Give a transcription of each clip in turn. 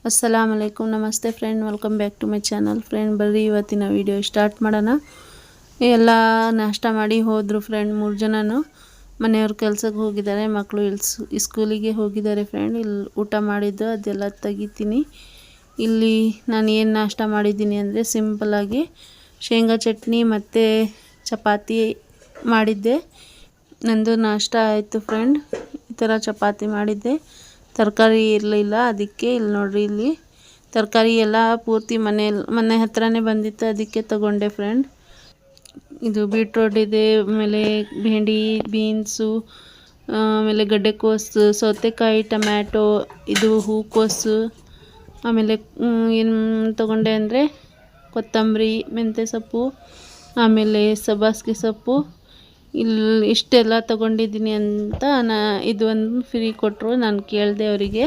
अस्सलाम वालेकुम नमस्ते friend welcome back to my channel friend ಬರ್ರಿ ಇವತ್ತಿನ ವಿಡಿಯೋ ಸ್ಟಾರ್ಟ್ ಮಾಡೋಣ ಎಲ್ಲ ನಾಷ್ಟ ಮಾಡಿ ಹೋದ್ರು ಫ್ರೆಂಡ್ 3 ಜನನು ಮನೆಯವರು ಕೆಲಸಕ್ಕೆ ಹೋಗಿದ್ದಾರೆ ಮಕ್ಕಳು ಸ್ಕೂಲಿಗೆ ಹೋಗಿದ್ದಾರೆ ಫ್ರೆಂಡ್ ಇಲ್ಲಿ ಊಟ ಮಾಡಿದ್ದು ಅದೆಲ್ಲ ತೆಗಿತೀನಿ ಇಲ್ಲಿ ನಾನು ಏನು ನಾಷ್ಟ ಮಾಡಿದ್ದೀನಿ ಅಂದರೆ ಸಿಂಪಲ್ ಆಗಿ ಶೇಂಗಾ ಚಟ್ನಿ ಮತ್ತು ಚಪಾತಿ ಮಾಡಿದ್ದೆ ನಂದು ನಾಷ್ಟ ಆಯಿತು ಫ್ರೆಂಡ್ ಈ ಥರ ಚಪಾತಿ ಮಾಡಿದ್ದೆ ತರಕಾರಿ ಇರಲಿಲ್ಲ ಅದಕ್ಕೆ ಇಲ್ಲಿ ನೋಡ್ರಿ ಇಲ್ಲಿ ತರಕಾರಿ ಎಲ್ಲ ಪೂರ್ತಿ ಮನೆ ಹತ್ರನೇ ಬಂದಿತ್ತು ಅದಕ್ಕೆ ತಗೊಂಡೆ ಫ್ರೆಂಡ್ ಇದು ಬೀಟ್ರೋಟ್ ಇದೆ ಆಮೇಲೆ ಭೇಂಡಿ ಬೀನ್ಸು ಆಮೇಲೆ ಗಡ್ಡೆಕೋಸು ಸೌತೆಕಾಯಿ ಟೊಮ್ಯಾಟೊ ಇದು ಹೂಕೋಸು ಆಮೇಲೆ ಏನು ತಗೊಂಡೆ ಅಂದರೆ ಕೊತ್ತಂಬರಿ ಮೆಂತ್ಯ ಸೊಪ್ಪು ಆಮೇಲೆ ಸಬ್ಬಾಸ್ಗೆ ಸೊಪ್ಪು ಇಲ್ಲಿ ಇಷ್ಟೆಲ್ಲ ತಗೊಂಡಿದ್ದೀನಿ ಅಂತ ಇದು ಒಂದು ಫ್ರೀ ಕೊಟ್ಟರು ನಾನು ಕೇಳಿದೆ ಅವರಿಗೆ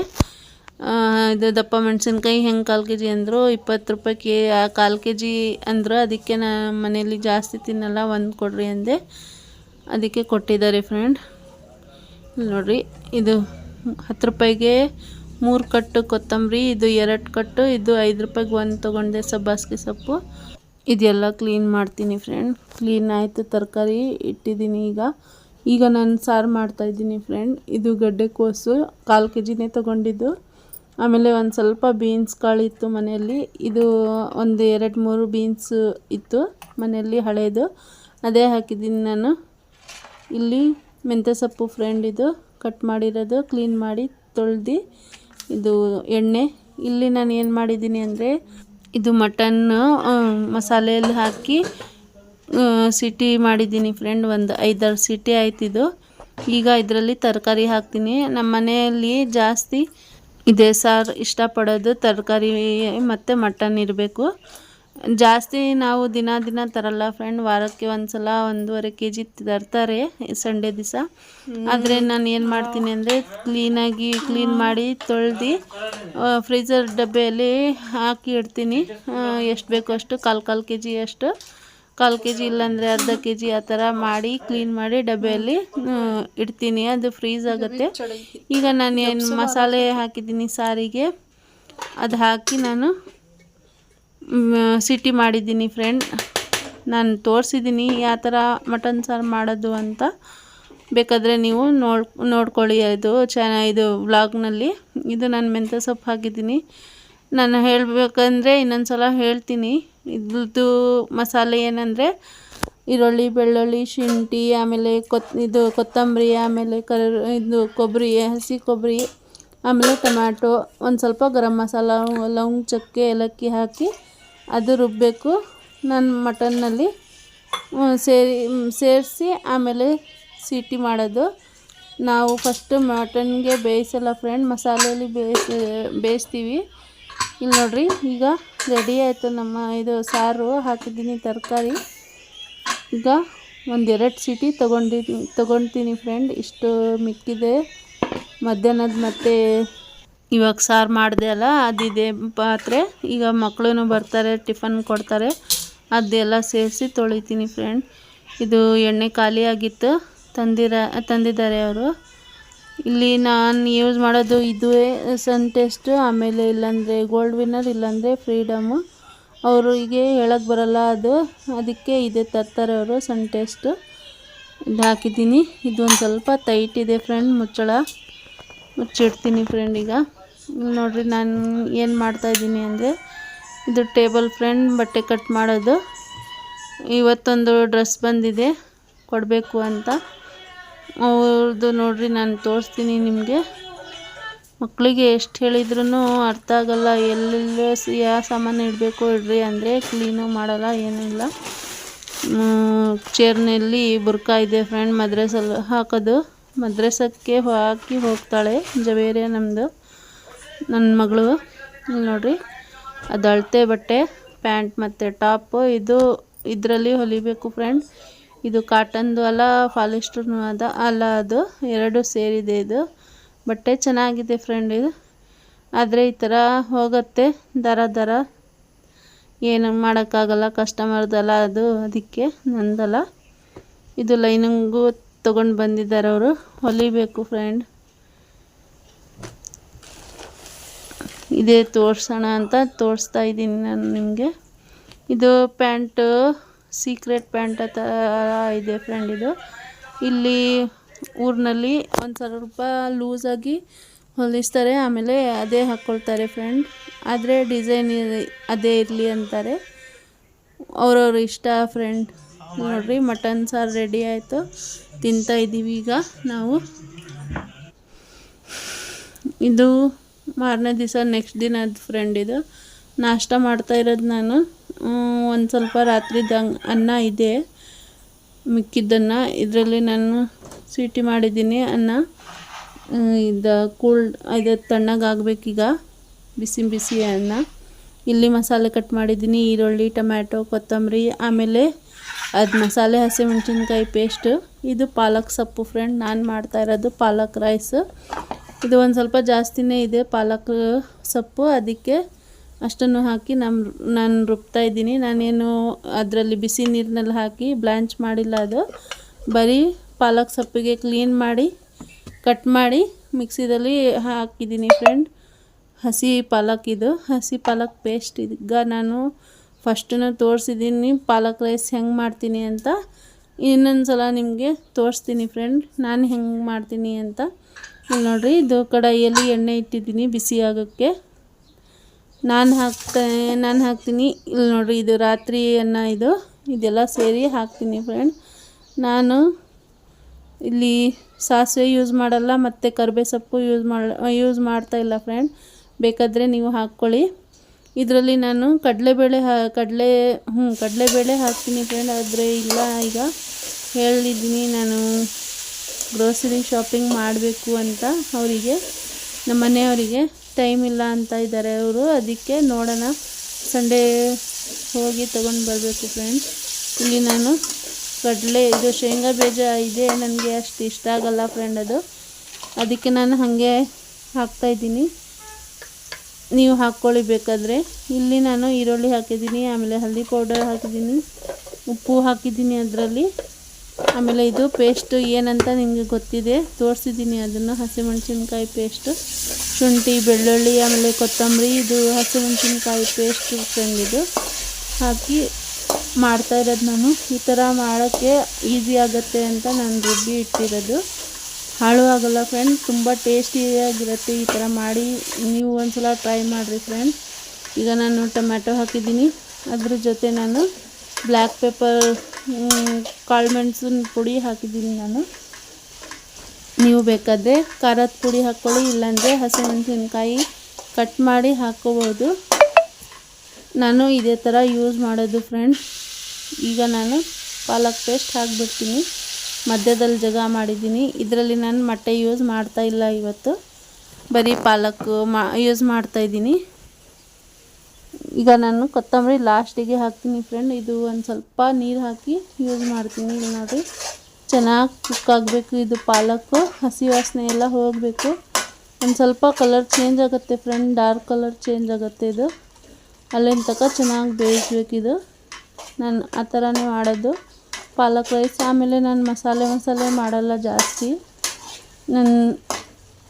ಇದು ದಪ್ಪ ಮೆಣಸಿನ್ಕಾಯಿ ಹೆಂಗೆ 1/4 kg ಅಂದರು 20 ರೂಪಾಯಿಗೆ 1/4 kg ಅಂದರು ಅದಕ್ಕೆ ನಾನು ಮನೇಲಿ ಜಾಸ್ತಿ ತಿನ್ನಲ್ಲ ಒಂದು ಕೊಡ್ರಿ ಅಂದೆ ಅದಕ್ಕೆ ಕೊಟ್ಟಿದ್ದಾರೆ ಫ್ರೆಂಡ್ ನೋಡಿರಿ ಇದು 10 ರೂಪಾಯಿಗೆ 3 ಕಟ್ಟು ಕೊತ್ತಂಬರಿ ಇದು 2 ಕಟ್ಟು ಇದು 5 ರೂಪಾಯಿಗೆ ಒಂದು ತೊಗೊಂಡೆ ಸಬ್ಬಾಸ್ಗೆ ಸೊಪ್ಪು ಇದೆಲ್ಲ ಕ್ಲೀನ್ ಮಾಡ್ತೀನಿ ಫ್ರೆಂಡ್ ಕ್ಲೀನ್ ಆಯಿತು ತರಕಾರಿ ಇಟ್ಟಿದ್ದೀನಿ ಈಗ ನಾನು ಸಾರು ಮಾಡ್ತಾಯಿದ್ದೀನಿ ಫ್ರೆಂಡ್ ಇದು ಗಡ್ಡೆಕೋಸು 1/4 kgನೇ ತೊಗೊಂಡಿದ್ದು ಆಮೇಲೆ ಒಂದು ಸ್ವಲ್ಪ ಬೀನ್ಸ್ ಕಾಳಿತ್ತು ಮನೆಯಲ್ಲಿ ಇದು ಒಂದು 2-3 ಬೀನ್ಸ್ ಇತ್ತು ಮನೆಯಲ್ಲಿ ಹಳೇದು ಅದೇ ಹಾಕಿದ್ದೀನಿ ನಾನು ಇಲ್ಲಿ ಮೆಂತ್ಯ ಸೊಪ್ಪು ಫ್ರೆಂಡ್ ಇದು ಕಟ್ ಮಾಡಿರೋದು ಕ್ಲೀನ್ ಮಾಡಿ ತೊಳೆದು ಇದು ಎಣ್ಣೆ ಇಲ್ಲಿ ನಾನು ಏನು ಮಾಡಿದ್ದೀನಿ ಅಂದರೆ ಇದು ಮಟನ್ ಮಸಾಲೆಯಲ್ಲಿ ಹಾಕಿ ಸಿಟಿ ಮಾಡಿದ್ದೀನಿ ಫ್ರೆಂಡ್ ಒಂದು 5-6 ಸಿಟಿ ಆಯ್ತಿದ್ದು ಈಗ ಇದರಲ್ಲಿ ತರಕಾರಿ ಹಾಕ್ತೀನಿ ನಮ್ಮ ಮನೆಯಲ್ಲಿ ಜಾಸ್ತಿ ಇದೇ ಸಾರು ಇಷ್ಟಪಡೋದು ತರಕಾರಿ ಮತ್ತು ಮಟನ್ ಇರಬೇಕು ಜಾಸ್ತಿ ನಾವು ದಿನ ತರಲ್ಲ ಫ್ರೆಂಡ್ ವಾರಕ್ಕೆ ಒಂದು ಸಲ 1.5 kg ತರ್ತಾರೆ ಸಂಡೇ ದಿವಸ ಆದರೆ ನಾನು ಏನು ಮಾಡ್ತೀನಿ ಅಂದರೆ ಕ್ಲೀನ್ ಮಾಡಿ ತೊಳೆದು ಫ್ರೀಜರ್ ಡಬ್ಬೆಯಲ್ಲಿ ಹಾಕಿ ಇಡ್ತೀನಿ ಎಷ್ಟು ಬೇಕೋ ಅಷ್ಟು 1/4 kg ಅಷ್ಟು 1/4 kg ಇಲ್ಲಾಂದರೆ ಅರ್ಧ kg ಆ ಥರ ಮಾಡಿ ಕ್ಲೀನ್ ಮಾಡಿ ಡಬ್ಬೆಯಲ್ಲಿ ಇಡ್ತೀನಿ ಅದು ಫ್ರೀಸ್ ಆಗುತ್ತೆ ಈಗ ನಾನು ಏನು ಮಸಾಲೆ ಹಾಕಿದ್ದೀನಿ ಸಾರಿಗೆ ಅದು ಹಾಕಿ ನಾನು ಸಿಟಿ ಮಾಡಿದ್ದೀನಿ ಫ್ರೆಂಡ್ ನಾನು ತೋರಿಸಿದ್ದೀನಿ ಯಾವ ಥರ ಮಟನ್ ಸಾರು ಮಾಡೋದು ಅಂತ ಬೇಕಾದರೆ ನೀವು ನೋಡ್ಕೊಳ್ಳಿ ಇದು ಇದು ವ್ಲಾಗ್ನಲ್ಲಿ ಇದು ನಾನು ಮೆಂತ್ಯ ಸೊಪ್ಪು ಹಾಕಿದ್ದೀನಿ ನಾನು ಹೇಳಬೇಕಂದ್ರೆ ಇನ್ನೊಂದು ಸಲ ಹೇಳ್ತೀನಿ ಇದು ಮಸಾಲೆ ಏನಂದರೆ ಈರುಳ್ಳಿ ಬೆಳ್ಳುಳ್ಳಿ ಶುಂಠಿ ಆಮೇಲೆ ಇದು ಕೊತ್ತಂಬರಿ ಆಮೇಲೆ ಇದು ಕೊಬ್ಬರಿ ಹಸಿ ಕೊಬ್ಬರಿ ಆಮೇಲೆ ಟೊಮ್ಯಾಟೊ ಒಂದು ಸ್ವಲ್ಪ ಗರಂ ಮಸಾಲ ಲವಂಗ ಚಕ್ಕೆ ಏಲಕ್ಕಿ ಹಾಕಿ ಅದು ರುಬ್ಬಬೇಕು ನಾನು ಮಟನ್ನಲ್ಲಿ ಸೇರಿಸಿ ಆಮೇಲೆ ಸಿಟಿ ಮಾಡೋದು ನಾವು ಫಸ್ಟು ಮಟನ್ಗೆ ಬೇಯಿಸಲ್ಲ ಫ್ರೆಂಡ್ ಮಸಾಲೆಯಲ್ಲಿ ಬೇಯಿಸ್ತೀವಿ ಇಲ್ಲಿ ನೋಡ್ರಿ ಈಗ ರೆಡಿ ಆಯಿತು ನಮ್ಮ ಇದು ಸಾರು ಹಾಕಿದ್ದೀನಿ ತರಕಾರಿ ಈಗ 1-2 ಸಿಟಿ ತೊಗೊಳ್ತೀನಿ ಫ್ರೆಂಡ್ ಇಷ್ಟು ಮಿಕ್ಕಿದೆ ಮಧ್ಯಾಹ್ನದ ಮತ್ತು ಇವಾಗ ಸಾರು ಮಾಡಿದೆ ಅಲ್ಲ ಅದಿದೆ ಪಾತ್ರೆ ಈಗ ಮಕ್ಕಳು ಬರ್ತಾರೆ ಟಿಫನ್ ಕೊಡ್ತಾರೆ ಅದೆಲ್ಲ ಸೇರಿಸಿ ತೊಳಿತೀನಿ ಫ್ರೆಂಡ್ ಇದು ಎಣ್ಣೆ ಖಾಲಿ ಆಗಿತ್ತು ತಂದಿದ್ದಾರೆ ಅವರು ಇಲ್ಲಿ ನಾನು ಯೂಸ್ ಮಾಡೋದು ಇದುವೇ ಸನ್ ಟೇಸ್ಟು ಆಮೇಲೆ ಇಲ್ಲಾಂದರೆ ಗೋಲ್ಡ್ ವಿನ್ನರ್ ಇಲ್ಲಾಂದರೆ ಫ್ರೀಡಮ್ಮು ಅವರು ಹೀಗೆ ಹೇಳಕ್ಕೆ ಬರಲ್ಲ ಅದಕ್ಕೆ ಇದೆ ತರ್ತಾರೆ ಅವರು ಸನ್ ಟೇಸ್ಟು ಇದು ಹಾಕಿದ್ದೀನಿ ಇದು ಒಂದು ಸ್ವಲ್ಪ ಟೈಟ್ ಇದೆ ಫ್ರೆಂಡ್ ಮುಚ್ಚಿಡ್ತೀನಿ ಫ್ರೆಂಡ್ ಈಗ ನೋಡಿರಿ ನಾನು ಏನು ಮಾಡ್ತಾಯಿದ್ದೀನಿ ಅಂದರೆ ಇದು ಟೇಬಲ್ ಫ್ರೆಂಡ್ ಬಟ್ಟೆ ಕಟ್ ಮಾಡೋದು ಇವತ್ತೊಂದು ಡ್ರೆಸ್ ಬಂದಿದೆ ಕೊಡಬೇಕು ಅಂತ ಅವ್ರದ್ದು ನೋಡಿರಿ ನಾನು ತೋರಿಸ್ತೀನಿ ನಿಮಗೆ ಮಕ್ಕಳಿಗೆ ಎಷ್ಟು ಹೇಳಿದ್ರೂ ಅರ್ಥ ಆಗೋಲ್ಲ ಎಲ್ಲೆಲ್ಲೋ ಯಾವ ಸಾಮಾನು ಇಡಬೇಕು ಇಡ್ರಿ ಅಂದರೆ ಕ್ಲೀನು ಮಾಡಲ್ಲ ಏನಿಲ್ಲ ಚೇರ್ನಲ್ಲಿ ಬುರ್ಕಾ ಇದೆ ಫ್ರೆಂಡ್ ಮದ್ರಸಲ್ಲಿ ಹಾಕೋದು ಮದ್ರಸಕ್ಕೆ ಹಾಕಿ ಹೋಗ್ತಾಳೆ ಜವೇರಿಯ ನಮ್ಮದು ನನ್ನ ಮಗಳು ನೋಡಿರಿ ಅದು ಅಳತೆ ಬಟ್ಟೆ ಪ್ಯಾಂಟ್ ಮತ್ತು ಟಾಪು ಇದರಲ್ಲಿ ಹೊಲಿಬೇಕು ಫ್ರೆಂಡ್ ಇದು ಕಾಟನ್ದು ಅಲ್ಲ ಪಾಲಿಸ್ಟರ್ನು ಅಲ್ಲ ಅದು 2 ಸೇರಿದೆ ಇದು ಬಟ್ಟೆ ಚೆನ್ನಾಗಿದೆ ಫ್ರೆಂಡ್ ಇದು ಆದರೆ ಈ ಥರ ಹೋಗುತ್ತೆ ದರ ಏನು ಮಾಡೋಕ್ಕಾಗಲ್ಲ ಕಸ್ಟಮರ್ದಲ್ಲ ಅದಕ್ಕೆ ನಂದಲ್ಲ ಇದು ಲೈನಿಂಗು ತೊಗೊಂಡು ಬಂದಿದ್ದಾರೆ ಅವರು ಹೊಲಿಬೇಕು ಫ್ರೆಂಡ್ ಇದೇ ತೋರಿಸೋಣ ಅಂತ ತೋರಿಸ್ತಾ ಇದ್ದೀನಿ ನಾನು ನಿಮಗೆ. ಇದು ಪ್ಯಾಂಟ್ ಸೀಕ್ರೆಟ್ ಪ್ಯಾಂಟ್ ಥರ ಇದೆ ಫ್ರೆಂಡ್. ಇದು ಇಲ್ಲಿ ಊರಿನಲ್ಲಿ ಒಂದು ಸ್ವಲ್ಪ ಲೂಸಾಗಿ ಹೊಲಿಸ್ತಾರೆ, ಆಮೇಲೆ ಅದೇ ಹಾಕ್ಕೊಳ್ತಾರೆ ಫ್ರೆಂಡ್. ಆದರೆ ಡಿಸೈನ್ ಅದೇ ಇರಲಿ ಅಂತಾರೆ, ಅವ್ರವ್ರ ಇಷ್ಟ ಫ್ರೆಂಡ್. ನೋಡಿರಿ, ಮಟನ್ ಸಾರು ರೆಡಿ ಆಯಿತು, ತಿಂತಾ ಇದ್ದೀವಿ ಈಗ ನಾವು. ಇದು ಮಾರನೇ ದಿವಸ ನೆಕ್ಸ್ಟ್ ದಿನದ ಫ್ರೆಂಡ್. ಇದು ನಾಷ್ಟ ಮಾಡ್ತಾ ಇರೋದು ನಾನು. ಒಂದು ಸ್ವಲ್ಪ ರಾತ್ರಿದ ಅನ್ನ ಇದೆ, ಮಿಕ್ಕಿದ್ದನ್ನು ಇದರಲ್ಲಿ ನಾನು ಸ್ವೀಟಿ ಮಾಡಿದ್ದೀನಿ. ಅನ್ನ ಇದು ತಣ್ಣಗಾಗಬೇಕೀಗ, ಬಿಸಿ ಬಿಸಿ ಅನ್ನ. ಇಲ್ಲಿ ಮಸಾಲೆ ಕಟ್ ಮಾಡಿದ್ದೀನಿ, ಈರುಳ್ಳಿ, ಟೊಮ್ಯಾಟೊ, ಕೊತ್ತಂಬರಿ, ಆಮೇಲೆ ಅದು ಮಸಾಲೆ, ಹಸಿಮೆಣಸಿನ್ಕಾಯಿ ಪೇಸ್ಟು. ಇದು ಪಾಲಕ್ ಸೊಪ್ಪು ಫ್ರೆಂಡ್, ನಾನು ಮಾಡ್ತಾ ಇರೋದು ಪಾಲಕ್ ರೈಸ್. ಇದು ಒಂದು ಸ್ವಲ್ಪ ಜಾಸ್ತಿನೇ ಇದೆ ಪಾಲಕ್ ಸೊಪ್ಪು, ಅದಕ್ಕೆ ಅಷ್ಟನ್ನು ಹಾಕಿ ನಾನು ರುಬ್ತಾ ಇದ್ದೀನಿ. ನಾನೇನು ಅದರಲ್ಲಿ ಬಿಸಿ ನೀರಿನಲ್ಲಿ ಹಾಕಿ ಬ್ಲ್ಯಾಂಚ್ ಮಾಡಿಲ್ಲ, ಅದು ಬರೀ ಪಾಲಕ್ ಸೊಪ್ಪಿಗೆ ಕ್ಲೀನ್ ಮಾಡಿ ಕಟ್ ಮಾಡಿ ಮಿಕ್ಸಿದಲ್ಲಿ ಹಾಕಿದ್ದೀನಿ ಫ್ರೆಂಡ್. ಹಸಿ ಪಾಲಕ್, ಇದು ಹಸಿ ಪಾಲಕ್ ಪೇಸ್ಟ್. ಈಗ ನಾನು ಫಸ್ಟನ್ನು ತೋರಿಸಿದ್ದೀನಿ ಪಾಲಕ್ ರೈಸ್ ಹೆಂಗೆ ಮಾಡ್ತೀನಿ ಅಂತ. ಇನ್ನೊಂದು ಸಲ ನಿಮಗೆ ತೋರಿಸ್ತೀನಿ ಫ್ರೆಂಡ್ ನಾನು ಹೆಂಗೆ ಮಾಡ್ತೀನಿ ಅಂತ. ಇಲ್ಲಿ ನೋಡಿರಿ, ಇದು ಕಡಾಯಿಯಲ್ಲಿ ಎಣ್ಣೆ ಇಟ್ಟಿದ್ದೀನಿ ಬಿಸಿ ಆಗೋಕ್ಕೆ. ನಾನು ಹಾಕ್ತೀನಿ. ಇಲ್ಲಿ ನೋಡಿರಿ, ಇದು ರಾತ್ರಿ ಅನ್ನ, ಇದೆಲ್ಲ ಸೇರಿ ಹಾಕ್ತೀನಿ ಫ್ರೆಂಡ್. ನಾನು ಇಲ್ಲಿ ಸಾಸಿವೆ ಯೂಸ್ ಮಾಡಲ್ಲ ಮತ್ತು ಕರಿಬೇವು ಸೊಪ್ಪು ಯೂಸ್ ಮಾಡ್ತಾಯಿಲ್ಲ ಫ್ರೆಂಡ್. ಬೇಕಾದರೆ ನೀವು ಹಾಕ್ಕೊಳ್ಳಿ. ಇದರಲ್ಲಿ ನಾನು ಕಡಲೆಬೇಳೆ ಹಾಕ್ತೀನಿ ಫ್ರೆಂಡ್. ಆದರೆ ಇಲ್ಲ, ಈಗ ಹೇಳಿದ್ದೀನಿ ನಾನು ಗ್ರೋಸರಿ ಶಾಪಿಂಗ್ ಮಾಡಬೇಕು ಅಂತ. ನಮ್ಮ ಮನೆಯವರಿಗೆ ಟೈಮ್ ಇಲ್ಲ ಅಂತ ಇದ್ದಾರೆ ಅವರು. ಅದಕ್ಕೆ ನೋಡೋಣ, ಸಂಡೇ ಹೋಗಿ ತೊಗೊಂಡು ಬರಬೇಕು ಫ್ರೆಂಡ್. ಇಲ್ಲಿ ನಾನು ಇದು ಶೇಂಗಾ ಬೀಜ ಇದೆ, ನನಗೆ ಅಷ್ಟು ಇಷ್ಟ ಆಗಲ್ಲ ಫ್ರೆಂಡ್ ಅದು. ಅದಕ್ಕೆ ನಾನು ಹಾಗೆ ಹಾಕ್ತಾಯಿದ್ದೀನಿ, ನೀವು ಹಾಕ್ಕೊಳ್ಳಿ ಬೇಕಾದರೆ. ಇಲ್ಲಿ ನಾನು ಈರುಳ್ಳಿ ಹಾಕಿದ್ದೀನಿ, ಆಮೇಲೆ ಹಲ್ದಿ ಪೌಡರ್ ಹಾಕಿದ್ದೀನಿ, ಉಪ್ಪು ಹಾಕಿದ್ದೀನಿ ಅದರಲ್ಲಿ. ಆಮೇಲೆ ಇದು ಪೇಸ್ಟ್ ಏನಂತ ನಿಮಗೆ ಗೊತ್ತಿದೆ, ತೋರಿಸಿದ್ದೀನಿ ಅದನ್ನು. ಹಸಿಮೆಣಸಿನ್ಕಾಯಿ ಪೇಸ್ಟು, ಶುಂಠಿ, ಬೆಳ್ಳುಳ್ಳಿ, ಆಮೇಲೆ ಕೊತ್ತಂಬರಿ, ಇದು ಹಸಿಮೆಣಸಿನ್ಕಾಯಿ ಪೇಸ್ಟ್ ಫ್ರೆಂಡ್. ಇದು ಹಾಕಿ ಮಾಡ್ತಾ ಇರೋದು ನಾನು. ಈ ಥರ ಮಾಡೋಕ್ಕೆ ಈಸಿ ಆಗುತ್ತೆ ಅಂತ ನಾನು ರುಬ್ಬಿ ಇಟ್ಟಿರೋದು. ಹಾಳು ಆಗಲ್ಲ ಫ್ರೆಂಡ್, ತುಂಬ ಟೇಸ್ಟಿಯಾಗಿರುತ್ತೆ. ಈ ಥರ ಮಾಡಿ ನೀವು ಒಂದು ಸಲ ಟ್ರೈ ಮಾಡಿರಿ ಫ್ರೆಂಡ್. ಈಗ ನಾನು ಟೊಮ್ಯಾಟೊ ಹಾಕಿದ್ದೀನಿ, ಅದ್ರ ಜೊತೆ ನಾನು ಬ್ಲ್ಯಾಕ್ ಪೆಪ್ಪರ್, ಕಾಳು ಮೆಣಸಿನ ಪುಡಿ ಹಾಕಿದ್ದೀನಿ ನಾನು. ನೀವು ಬೇಕಾದರೆ ಖಾರದ ಪುಡಿ ಹಾಕ್ಕೊಳ್ಳಿ, ಇಲ್ಲಾಂದರೆ ಹಸಿಮೆಣಸಿನ್ಕಾಯಿ ಕಟ್ ಮಾಡಿ ಹಾಕ್ಕೋಬೋದು. ನಾನು ಇದೇ ಥರ ಯೂಸ್ ಮಾಡೋದು ಫ್ರೆಂಡ್. ಈಗ ನಾನು ಪಾಲಕ್ ಪೇಸ್ಟ್ ಹಾಕಿಬಿಡ್ತೀನಿ, ಮಧ್ಯದಲ್ಲಿ ಜಾಗ ಮಾಡಿದ್ದೀನಿ. ಇದರಲ್ಲಿ ನಾನು ಮೊಟ್ಟೆ ಯೂಸ್ ಮಾಡ್ತಾಯಿಲ್ಲ ಇವತ್ತು, ಬರೀ ಪಾಲಕ್ ಯೂಸ್ ಮಾಡ್ತಾಯಿದ್ದೀನಿ. ಈಗ ನಾನು ಕೊತ್ತಂಬರಿ ಲಾಸ್ಟಿಗೆ ಹಾಕ್ತೀನಿ ಫ್ರೆಂಡ್. ಇದು ಒಂದು ಸ್ವಲ್ಪ ನೀರು ಹಾಕಿ ಯೂಸ್ ಮಾಡ್ತೀನಿ. ಇಲ್ಲಿ ನೋಡಿರಿ, ಚೆನ್ನಾಗಿ ಕುಕ್ ಆಗಬೇಕು. ಇದು ಪಾಲಕ್ಕು ಹಸಿ ವಾಸನೆ ಎಲ್ಲ ಹೋಗಬೇಕು. ಒಂದು ಸ್ವಲ್ಪ ಕಲರ್ ಚೇಂಜ್ ಆಗುತ್ತೆ ಫ್ರೆಂಡ್, ಡಾರ್ಕ್ ಕಲರ್ ಚೇಂಜ್ ಆಗುತ್ತೆ. ಇದು ಅಲ್ಲಿನ ತನಕ ಚೆನ್ನಾಗಿ ಬೇಯಿಸ್ಬೇಕಿದು. ನಾನು ಆ ಥರನೇ ಮಾಡೋದು ಪಾಲಕ್ ರೈಸ್. ಆಮೇಲೆ ನಾನು ಮಸಾಲೆ ಮಾಡಲ್ಲ ಜಾಸ್ತಿ, ನಾನು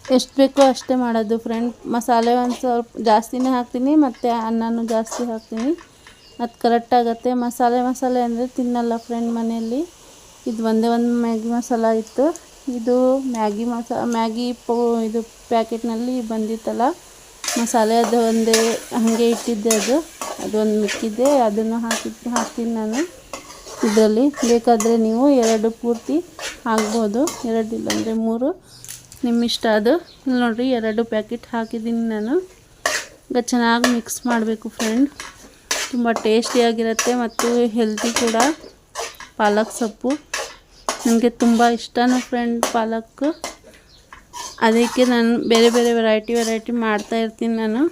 ಎಷ್ಟು ಬೇಕೋ ಅಷ್ಟೇ ಮಾಡೋದು ಫ್ರೆಂಡ್. ಮಸಾಲೆ ಒಂದು ಸ್ವಲ್ಪ ಜಾಸ್ತಿನೇ ಹಾಕ್ತೀನಿ, ಮತ್ತು ಅನ್ನನೂ ಜಾಸ್ತಿ ಹಾಕ್ತೀನಿ, ಅದು ಕರೆಕ್ಟಾಗತ್ತೆ. ಮಸಾಲೆ ಅಂದರೆ ತಿನ್ನಲ್ಲ ಫ್ರೆಂಡ್ ಮನೆಯಲ್ಲಿ. ಇದು ಒಂದೇ ಒಂದು ಮ್ಯಾಗಿ ಮಸಾಲ ಇತ್ತು. ಇದು ಇದು ಪ್ಯಾಕೆಟ್ನಲ್ಲಿ ಬಂದಿತ್ತಲ್ಲ ಮಸಾಲೆ, ಅದು ಒಂದೇ ಹಾಗೆ ಇಟ್ಟಿದ್ದೆ. ಅದೊಂದು ಮಿಕ್ಕಿದ್ದೆ, ಅದನ್ನು ಹಾಕ್ತೀನಿ ನಾನು ಇದರಲ್ಲಿ. ಬೇಕಾದರೆ ನೀವು 2 ಪೂರ್ತಿ ಹಾಕ್ಬೋದು, 2 ಇಲ್ಲಾಂದರೆ 3, ನಿಮ್ಮ ಇಷ್ಟ ಅದು. ಇಲ್ಲಿ ನೋಡಿರಿ, 2 ಪ್ಯಾಕೆಟ್ ಹಾಕಿದ್ದೀನಿ ನಾನು. ಈಗ ಚೆನ್ನಾಗಿ ಮಿಕ್ಸ್ ಮಾಡಬೇಕು ಫ್ರೆಂಡ್. ತುಂಬ ಟೇಸ್ಟಿಯಾಗಿರುತ್ತೆ ಮತ್ತು ಹೆಲ್ದಿ ಕೂಡ ಪಾಲಕ್ ಸೊಪ್ಪು. ನನಗೆ ತುಂಬ ಇಷ್ಟನೂ ಫ್ರೆಂಡ್ ಪಾಲಕ್. ಅದಕ್ಕೆ ನಾನು ಬೇರೆ ವೆರೈಟಿ ಮಾಡ್ತಾಯಿರ್ತೀನಿ ನಾನು.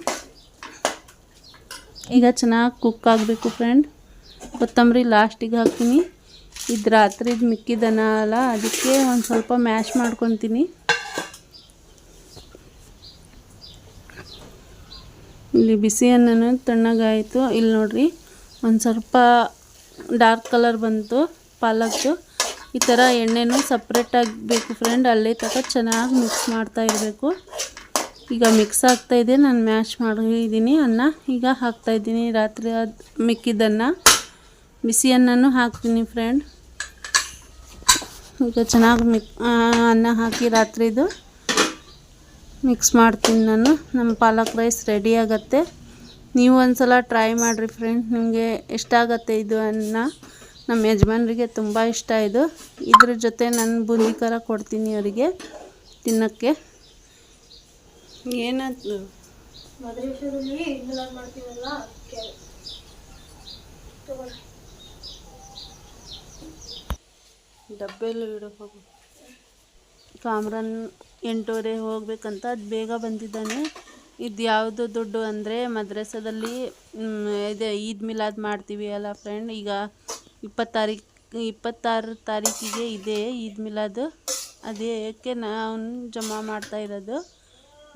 ಈಗ ಚೆನ್ನಾಗಿ ಕುಕ್ ಆಗಬೇಕು ಫ್ರೆಂಡ್. ಕೊತ್ತಂಬರಿ ಲಾಸ್ಟಿಗೆ ಹಾಕ್ತೀನಿ. ಇದು ರಾತ್ರಿದು ಮಿಕ್ಕಿದನ ಅಲ್ಲ, ಅದಕ್ಕೆ ಒಂದು ಸ್ವಲ್ಪ ಮ್ಯಾಶ್ ಮಾಡ್ಕೊತೀನಿ. ಇಲ್ಲಿ ಬಿಸಿ ಅನ್ನನೂ ತಣ್ಣಗಾಯಿತು. ಇಲ್ಲಿ ನೋಡಿರಿ, ಒಂದು ಸ್ವಲ್ಪ ಡಾರ್ಕ್ ಕಲರ್ ಬಂತು ಪಾಲಕ್ದು. ಈ ಥರ ಎಣ್ಣೆನೂ ಸಪ್ರೇಟಾಗಬೇಕು ಫ್ರೆಂಡ್, ಅಲ್ಲೇ ತನಕ ಚೆನ್ನಾಗಿ ಮಿಕ್ಸ್ ಮಾಡ್ತಾ ಇರಬೇಕು. ಈಗ ಮಿಕ್ಸ್ ಆಗ್ತಾಯಿದೆ. ನಾನು ಮ್ಯಾಶ್ ಮಾಡಿದ್ದೀನಿ ಅನ್ನ. ಈಗ ಹಾಕ್ತಾಯಿದ್ದೀನಿ ರಾತ್ರಿ ಮಿಕ್ಕಿದ್ದನ್ನು, ಬಿಸಿ ಅನ್ನನೂ ಹಾಕ್ತೀನಿ ಫ್ರೆಂಡ್. ಈಗ ಚೆನ್ನಾಗಿ ಅನ್ನ ಹಾಕಿ ರಾತ್ರಿದು ಮಿಕ್ಸ್ ಮಾಡ್ತೀನಿ ನಾನು. ನಮ್ಮ ಪಾಲಕ್ ರೈಸ್ ರೆಡಿ ಆಗುತ್ತೆ. ನೀವು ಒಂದ್ಸಲ ಟ್ರೈ ಮಾಡಿರಿ ಫ್ರೆಂಡ್, ನಿಮಗೆ ಇಷ್ಟ ಆಗುತ್ತೆ ಇದು ಅನ್ನ. ನಮ್ಮ ಯಜಮಾನರಿಗೆ ತುಂಬ ಇಷ್ಟ ಇದು. ಇದ್ರ ಜೊತೆ ನಾನು ಬೂಂದಿ ಖಾರ ಕೊಡ್ತೀನಿ ಅವರಿಗೆ ತಿನ್ನೋಕ್ಕೆ. ಏನಾಯ್ತು ಡಬ್ಬೆಲ್ಲ ಇಡೋಕೆ ಹೋಗು. ಕಾಮ್ರನ್ 8:30 ಹೋಗ್ಬೇಕಂತ, ಅದು ಬೇಗ ಬಂದಿದ್ದಾನೆ. ಇದು ಯಾವುದು ದುಡ್ಡು ಅಂದರೆ ಮದ್ರಸಾದಲ್ಲಿ ಇದೆ ಈದ್ ಮಿಲಾದ್ ಮಾಡ್ತೀವಿ ಅಲ್ಲ ಫ್ರೆಂಡ್. ಈಗ 26 ತಾರೀಕಿಗೆ ಇದೆ ಈದ್ ಮಿಲಾದ್. ಅದಕ್ಕೆ ನಾವು ಜಮಾ ಮಾಡ್ತಾ ಇರೋದು.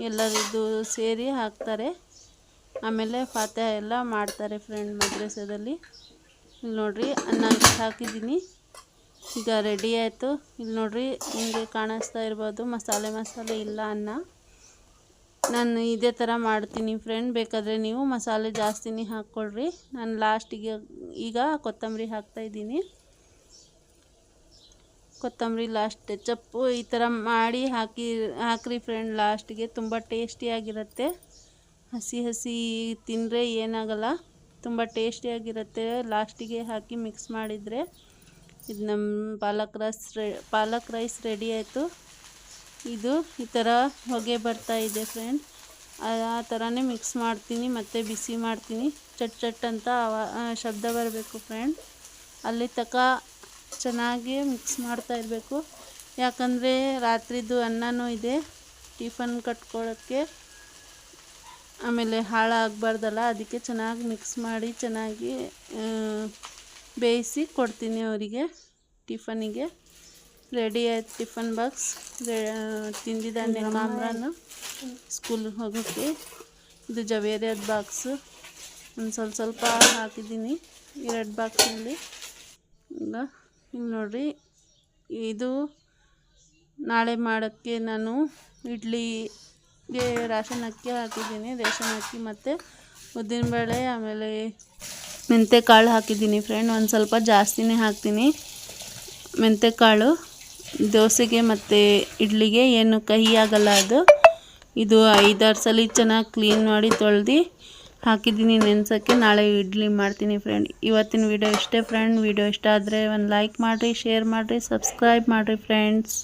ಎಲ್ಲರಿಗೂ ಸೇರಿ ಹಾಕ್ತಾರೆ. ಆಮೇಲೆ ಫಾತಿಹಾ ಎಲ್ಲ ಮಾಡ್ತಾರೆ ಫ್ರೆಂಡ್ ಮದ್ರಸಾದಲ್ಲಿ. ಇಲ್ಲಿ ನೋಡಿರಿ ಅನ್ನ ಹಾಕಿದ್ದೀನಿ. ಈಗ ರೆಡಿ ಆಯಿತು. ಇಲ್ಲಿ ನೋಡಿರಿ ನಿಮಗೆ ಕಾಣಿಸ್ತಾ ಇರ್ಬೋದು, ಮಸಾಲೆ ಇಲ್ಲ ಅನ್ನ. ನಾನು ಇದೇ ಥರ ಮಾಡ್ತೀನಿ ಫ್ರೆಂಡ್. ಬೇಕಾದರೆ ನೀವು ಮಸಾಲೆ ಜಾಸ್ತಿನೇ ಹಾಕ್ಕೊಳ್ರಿ. ನಾನು ಲಾಸ್ಟಿಗೆ ಈಗ ಕೊತ್ತಂಬರಿ ಹಾಕ್ತಾಯಿದ್ದೀನಿ. ಕೊತ್ತಂಬರಿ ಲಾಸ್ಟ್ ಟಚಪ್ಪು ಈ ಥರ ಮಾಡಿ ಹಾಕ್ರಿ ಫ್ರೆಂಡ್ ಲಾಸ್ಟಿಗೆ. ತುಂಬ ಟೇಸ್ಟಿಯಾಗಿರುತ್ತೆ. ಹಸಿ ತಿಂದರೆ ಏನಾಗಲ್ಲ, ತುಂಬ ಟೇಸ್ಟಿಯಾಗಿರುತ್ತೆ. ಲಾಸ್ಟಿಗೆ ಹಾಕಿ ಮಿಕ್ಸ್ ಮಾಡಿದರೆ ಇದು ನಮ್ಮ ಪಾಲಕ್ ರೈಸ್ ರೆಡಿ ಆಯಿತು. ಇದು ಈ ಥರ ಹೊಗೆ ಬರ್ತಾ ಇದೆ ಫ್ರೆಂಡ್. ಆ ಥರನೇ ಮಿಕ್ಸ್ ಮಾಡ್ತೀನಿ, ಮತ್ತು ಬಿಸಿ ಮಾಡ್ತೀನಿ. ಚಟ್ ಅಂತ ಶಬ್ದ ಬರಬೇಕು ಫ್ರೆಂಡ್. ಅಲ್ಲಿ ತನಕ ಚೆನ್ನಾಗಿ ಮಿಕ್ಸ್ ಮಾಡ್ತಾ ಇರಬೇಕು. ಯಾಕಂದರೆ ರಾತ್ರಿದು ಅನ್ನನೂ ಇದೆ, ಟಿಫನ್ ಕಟ್ಕೊಳ್ಳೋಕ್ಕೆ ಆಮೇಲೆ ಹಾಳಾಗಬಾರ್ದಲ್ಲ. ಅದಕ್ಕೆ ಚೆನ್ನಾಗಿ ಮಿಕ್ಸ್ ಮಾಡಿ ಚೆನ್ನಾಗಿ ಬೇಯಿಸಿ ಕೊಡ್ತೀನಿ ಅವರಿಗೆ ಟಿಫನಿಗೆ. ರೆಡಿ ಆಯ್ತು ಟಿಫನ್ ಬಾಕ್ಸ್. ತಿಂದಿದ್ದಾನೆ ಕಾಮ್ರಾನು ಸ್ಕೂಲಿಗೆ ಹೋಗೋಕ್ಕೆ. ಇದು ಜವೇರಿಯದ ಬಾಕ್ಸು. ಒಂದು ಸ್ವಲ್ಪ ಹಾಕಿದ್ದೀನಿ 2 ಬಾಕ್ಸ್ನಲ್ಲಿ. ಈಗ ಇಲ್ಲಿ ನೋಡಿರಿ, ಇದು ನಾಳೆ ಮಾಡೋಕ್ಕೆ ನಾನು ಇಡ್ಲಿಗೆ ರೇಷನ್ ಅಕ್ಕಿ ಹಾಕಿದ್ದೀನಿ. ರೇಷನ್ ಅಕ್ಕಿ ಮತ್ತು ಉದ್ದಿನಬೇಳೆ ಆಮೇಲೆ ಮೆಂತ್ಯಕಾಳು ಹಾಕಿದ್ದೀನಿ ಫ್ರೆಂಡ್. ಒಂದು ಸ್ವಲ್ಪ ಜಾಸ್ತಿನೇ ಹಾಕ್ತೀನಿ ಮೆಂತ್ಯಕಾಳು. ದೋಸೆಗೆ ಮತ್ತು ಇಡ್ಲಿಗೆ ಏನು ಕಹಿ ಆಗಲ್ಲ ಅದು. ಇದು 5-6 ಸಲ ಚೆನ್ನಾಗಿ ಕ್ಲೀನ್ ಮಾಡಿ ತೊಳೆದು ಹಾಕಿದ್ದೀನಿ ನೆನೆಸೋಕ್ಕೆ. ನಾಳೆ ಇಡ್ಲಿ ಮಾಡ್ತೀನಿ ಫ್ರೆಂಡ್. ಇವತ್ತಿನ ವಿಡಿಯೋ ಇಷ್ಟೇ ಫ್ರೆಂಡ್. ವಿಡಿಯೋ ಇಷ್ಟ ಆದರೆ ಒಂದು ಲೈಕ್ ಮಾಡಿರಿ, ಶೇರ್ ಮಾಡಿರಿ, ಸಬ್ಸ್ಕ್ರೈಬ್ ಮಾಡಿರಿ ಫ್ರೆಂಡ್ಸ್.